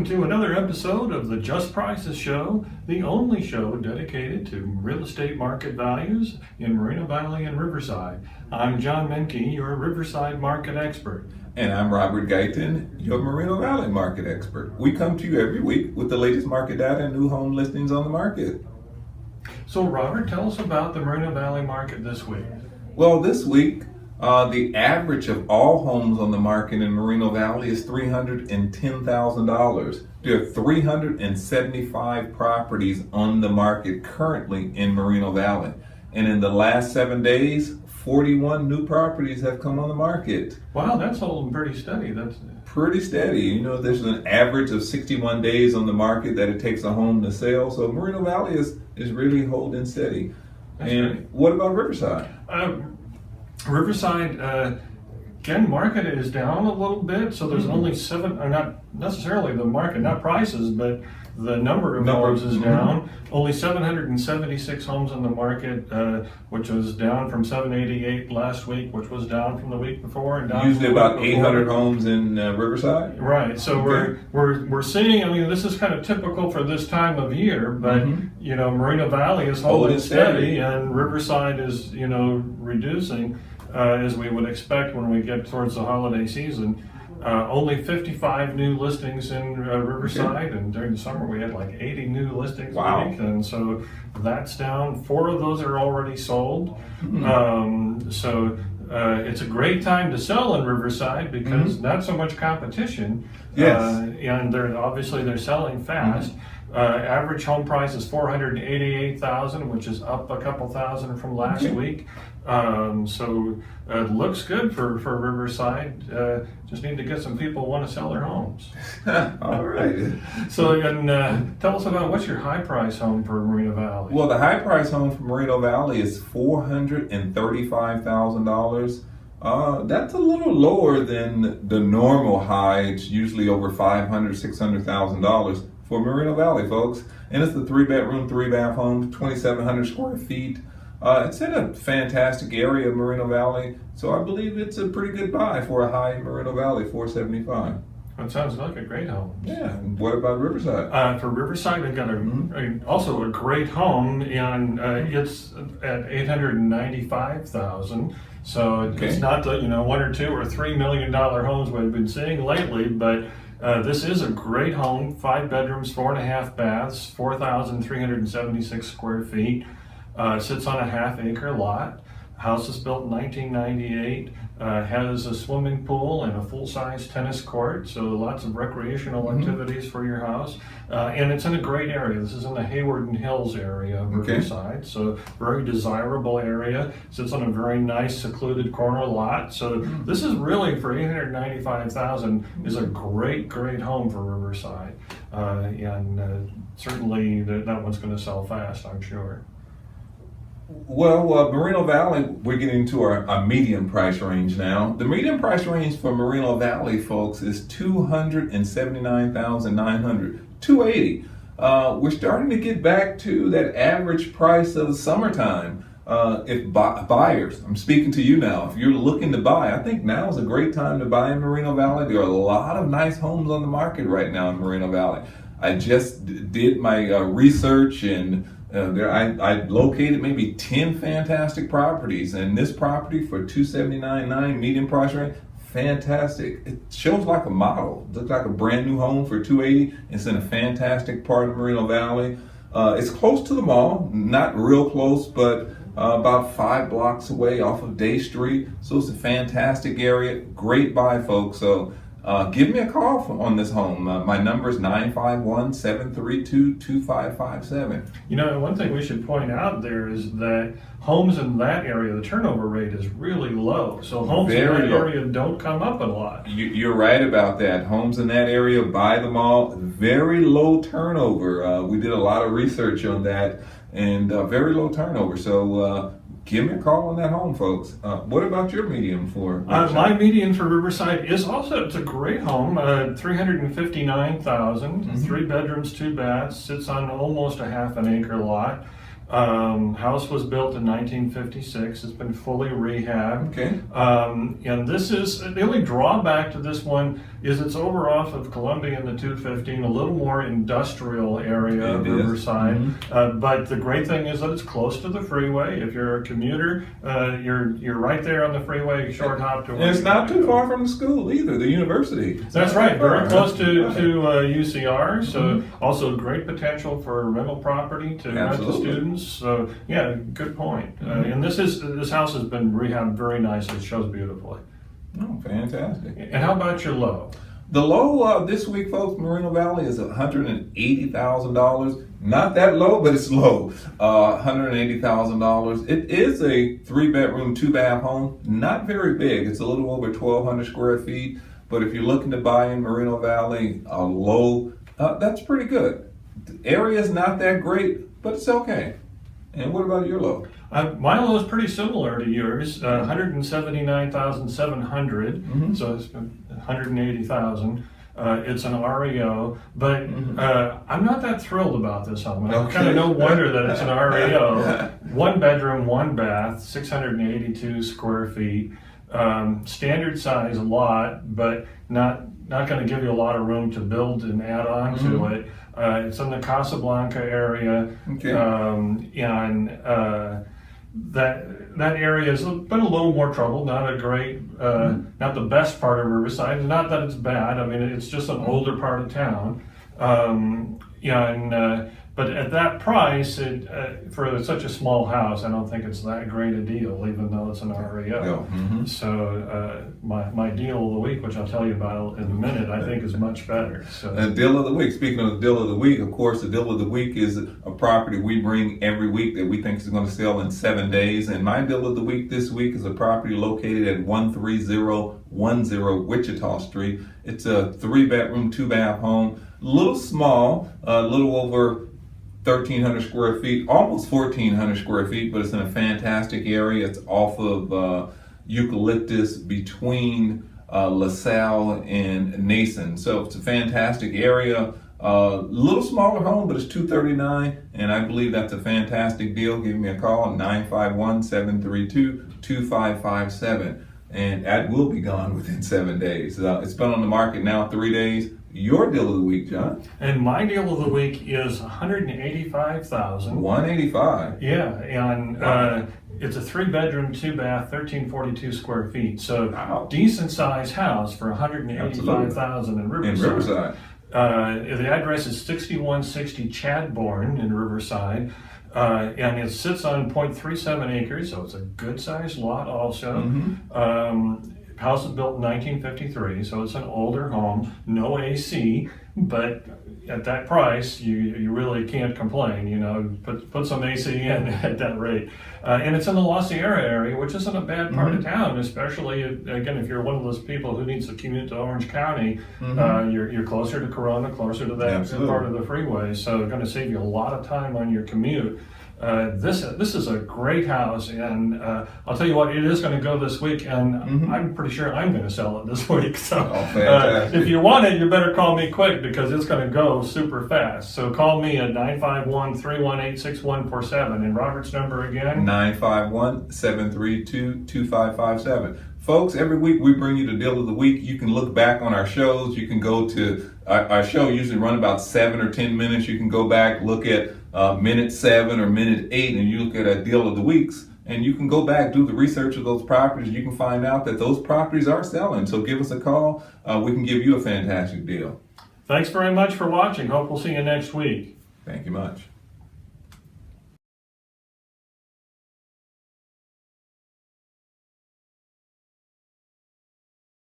to another episode of the Just Prices Show, the only show dedicated to real estate market values in Moreno Valley and Riverside. I'm John Menke, your Riverside market expert. And I'm Robert Guyton, your Moreno Valley market expert. We come to you every week with the latest market data and new home listings on the market. So Robert, tell us about the Moreno Valley market this week. Well, this week, the average of all homes on the market in Moreno Valley is $310,000. There are 375 properties on the market currently in Moreno Valley. And in the last 7 days, 41 new properties have come on the market. Wow, that's holding pretty steady. That's pretty steady. You know, there's an average of 61 days on the market that it takes a home to sell. So Moreno Valley is really holding steady. That's and great. What about Riverside? Riverside, again, market is down a little bit, so there's only seven, or not necessarily the market, not prices, but the number of homes is down. Only 776 homes on the market, which was down from 788 last week, which was down from the week before. And down Usually about 800 homes in Riverside? Right, so Okay. we're seeing, I mean, this is kind of typical for this time of year, but, you know, Moreno Valley is holding steady, and Riverside is, you know, reducing. As we would expect when we get towards the holiday season. Only 55 new listings in Riverside, and during the summer we had like 80 new listings a week, and so that's down. 4 of those are already sold. So it's a great time to sell in Riverside because not so much competition. Yes. And they're selling fast. Average home price is $488,000, which is up a couple thousand from last week. So it looks good for Riverside. Just need to get some people who want to sell their homes. All right. So, and tell us about what's your high price home for Moreno Valley? Well, the high price home for Moreno Valley is $435,000. That's a little lower than the normal high. It's usually over $500,000, $600,000 for Moreno Valley, folks. And it's the 3-bedroom, 3-bath home, 2,700 square feet. It's in a fantastic area of Moreno Valley, so I believe it's a pretty good buy for a high Moreno Valley, $475,000. That sounds like a great home. Yeah. And what about Riverside? For Riverside, we've got also a great home, and it's at $895,000. So it's not the $1 or $2 or $3 million homes we've been seeing lately, but this is a great home. 5 bedrooms, 4.5 baths, 4,376 square feet. Sits on a half-acre lot. House is built in 1998. Has a swimming pool and a full-size tennis court, so lots of recreational activities for your house. And it's in a great area. This is in the Hayward and Hills area of Riverside, so very desirable area. Sits on a very nice secluded corner lot. So this is really, for $895,000, is a great home for Riverside. And certainly that one's going to sell fast, I'm sure. Well, Moreno Valley, we're getting to our medium price range now. The medium price range for Moreno Valley, folks, is $279,900, $280,000. We're starting to get back to that average price of summertime. If buyers, I'm speaking to you now, if you're looking to buy, I think now is a great time to buy in Moreno Valley. There are a lot of nice homes on the market right now in Moreno Valley. I just did my research, and I located maybe 10 fantastic properties, and this property for $279,900 medium price range, fantastic. It shows like a model. It looks like a brand new home for $280,000. It's in a fantastic part of Moreno Valley. It's close to the mall, not real close, but about 5 blocks away off of Day Street. So it's a fantastic area. Great buy, folks. So give me a call on this home. My number is 951-732-2557. You know, one thing we should point out there is that homes in that area, the turnover rate is really low. So homes in that area don't come up a lot. You're right about that. Homes in that area by the mall, very low turnover. We did a lot of research on that, and very low turnover. So give me a call on that home, folks. What about your median for Riverside? My median for Riverside is also, it's a great home, $359,000, 3 bedrooms, 2 baths, sits on almost a half an acre lot. House was built in 1956. It's been fully rehabbed. Okay. And this is, the only drawback to this one is it's over off of Columbia and the 215, a little more industrial area of Riverside. But the great thing is that it's close to the freeway. If you're a commuter, you're right there on the freeway, short hop to. And it's not too far from the school either, the university. That's right, very close to UCR. So also great potential for rental property to rent to students. So yeah, good point. And this house has been rehabbed very nicely. It shows beautifully. Oh, fantastic. And how about your low? The low this week, folks, Moreno Valley is $180,000. Not that low, but it's low. $180,000. It is a 3-bedroom, 2-bath home. Not very big. It's a little over 1,200 square feet. But if you're looking to buy in Moreno Valley, a low, that's pretty good. The area is not that great, but it's okay. And what about your low? My low is pretty similar to yours, 179,700. So it's 180,000. It's an REO, but I'm not that thrilled about this home. Okay. Kind of no wonder that it's an REO. 1 bedroom, 1 bath, 682 square feet. Standard size lot, but not going to give you a lot of room to build and add on to it. It's in the Casablanca area, and that area has been a little more trouble. Not a great, not the best part of Riverside. Not that it's bad. I mean, it's just an older part of town. But at that price, for such a small house, I don't think it's that great a deal, even though it's an REO. So my deal of the week, which I'll tell you about in a minute, I think is much better. So deal of the week. Speaking of the deal of the week, of course, the deal of the week is a property we bring every week that we think is going to sell in 7 days. And my deal of the week this week is a property located at 13010 Wichita Street. It's a 3-bedroom, 2-bath home. A little small, a little over 1,300 square feet, almost 1,400 square feet, but it's in a fantastic area. It's off of Eucalyptus between LaSalle and Nason. So it's a fantastic area. Little smaller home, but it's $239, and I believe that's a fantastic deal. Give me a call at 951-732-2557, and that will be gone within 7 days. It's been on the market now 3 days. Your deal of the week, John? And my deal of the week is $185,000. 185. Yeah, and it's a 3-bedroom, 2-bath, 1,342 square feet. So decent sized house for $185,000 in Riverside. The address is 6160 Chadbourne in Riverside. And it sits on 0.37 acres, so it's a good sized lot also. House was built in 1953, so it's an older home, no AC, but at that price, you really can't complain. You know, put some AC in at that rate. And it's in the La Sierra area, which isn't a bad part of town, especially, again, if you're one of those people who needs to commute to Orange County, you're closer to Corona, closer to that part of the freeway, so it's going to save you a lot of time on your commute. This is a great house, and I'll tell you what, it is going to go this week, and I'm pretty sure I'm going to sell it this week. So if you want it, you better call me quick because it's going to go super fast. So call me at 951-318-6147, and Robert's number again? 951-732-2557. Folks, every week we bring you the deal of the week. You can look back on our shows. You can go to our show usually run about 7 or 10 minutes. You can go back, look at minute 7 or minute 8, and you look at a deal of the weeks, and you can go back, do the research of those properties. You can find out that those properties are selling. So give us a call. We can give you a fantastic deal. Thanks very much for watching. Hope we'll see you next week. Thank you much.